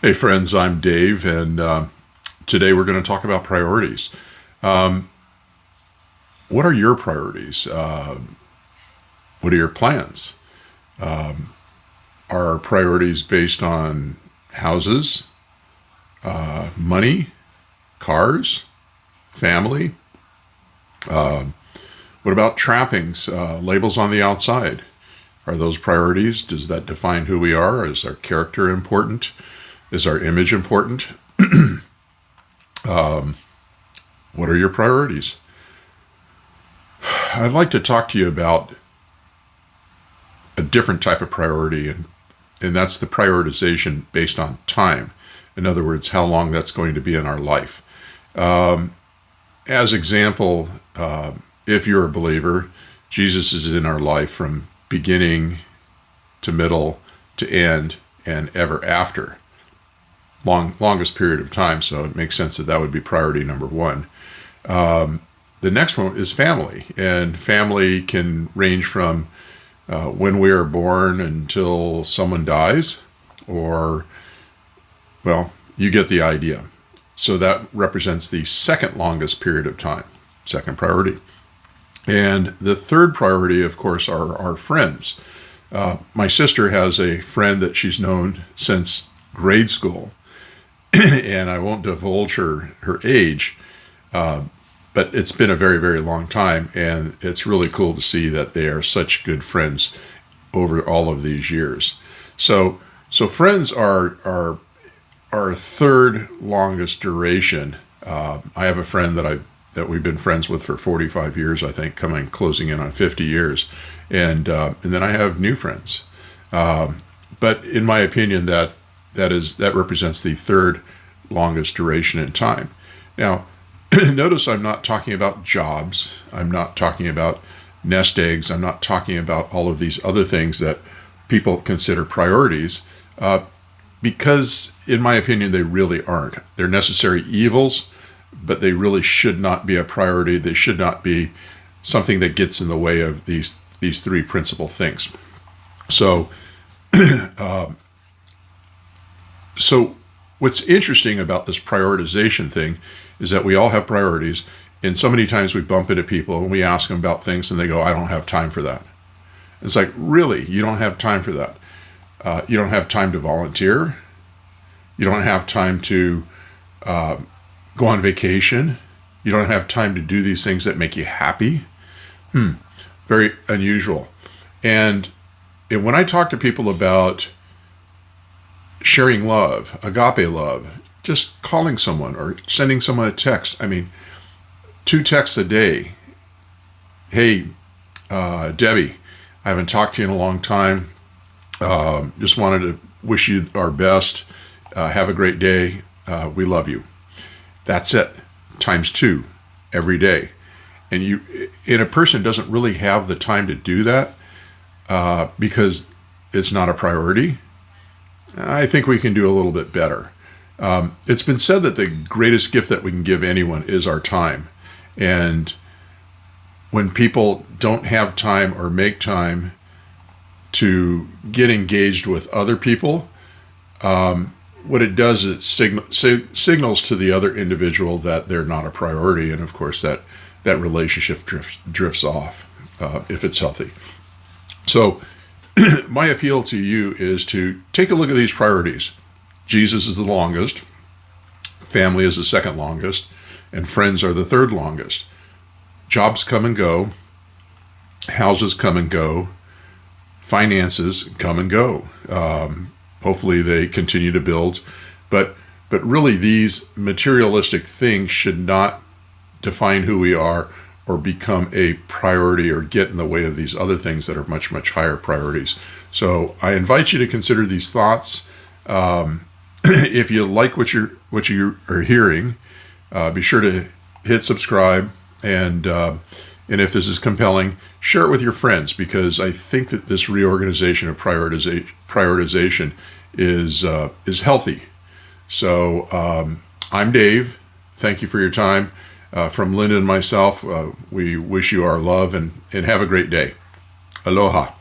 Hey friends, I'm Dave, and today we're going to talk about priorities. What are your priorities? What are your plans? Are priorities based on houses, money, cars, family? What about trappings, labels on the outside? Are those priorities? Does that define who we are? Is our character important? Is our image important? What are your priorities? I'd like to talk to you about a different type of priority, and that's the prioritization based on time. In other words, how long that's going to be in our life. As example, if you're a believer, Jesus is in our life from beginning to middle to end and ever after. Longest period of time, so it makes sense that that would be priority number one. The next one is family, and family can range from when we are born until someone dies, or, well, you get the idea. So that represents the second longest period of time, second priority. And the third priority, of course, are our friends. My sister has a friend that she's known since grade school, and I won't divulge her age, but it's been a very, very long time, and it's really cool to see that they are such good friends over all of these years. So friends are our third longest duration. I have a friend that we've been friends with for 45 years, I think, closing in on 50 years, and then I have new friends. But in my opinion, that represents the third longest duration in time. Now, notice I'm not talking about jobs. I'm not talking about nest eggs. I'm not talking about all of these other things that people consider priorities, because in my opinion, they really aren't. They're necessary evils, but they really should not be a priority. They should not be something that gets in the way of these three principal things. So what's interesting about this prioritization thing is that we all have priorities, and so many times we bump into people and we ask them about things and they go, I don't have time for that. It's like, really? You don't have time for that? You don't have time to volunteer? You don't have time to go on vacation? You don't have time to do these things that make you happy? Very unusual. And when I talk to people about sharing love, agape love, just calling someone or sending someone a text. I mean, 2 texts a day. Hey, Debbie, I haven't talked to you in a long time. Just wanted to wish you our best. Have a great day. We love you. That's it. Times 2 every day. And a person doesn't really have the time to do that because it's not a priority. I think we can do a little bit better. It's been said that the greatest gift that we can give anyone is our time. And when people don't have time or make time to get engaged with other people, what it does is it signals to the other individual that they're not a priority. And of course, that relationship drifts off if it's healthy. So my appeal to you is to take a look at these priorities. Jesus is the longest, family is the second longest, and friends are the third longest. Jobs come and go, houses come and go, finances come and go. Hopefully they continue to build, but really these materialistic things should not define who we are or become a priority or get in the way of these other things that are much, much higher priorities. So I invite you to consider these thoughts. If you like what you are hearing, be sure to hit subscribe, and if this is compelling, share it with your friends, because I think that this reorganization of prioritization is healthy. So I'm Dave. Thank you for your time. From Linda and myself, we wish you our love and have a great day. Aloha.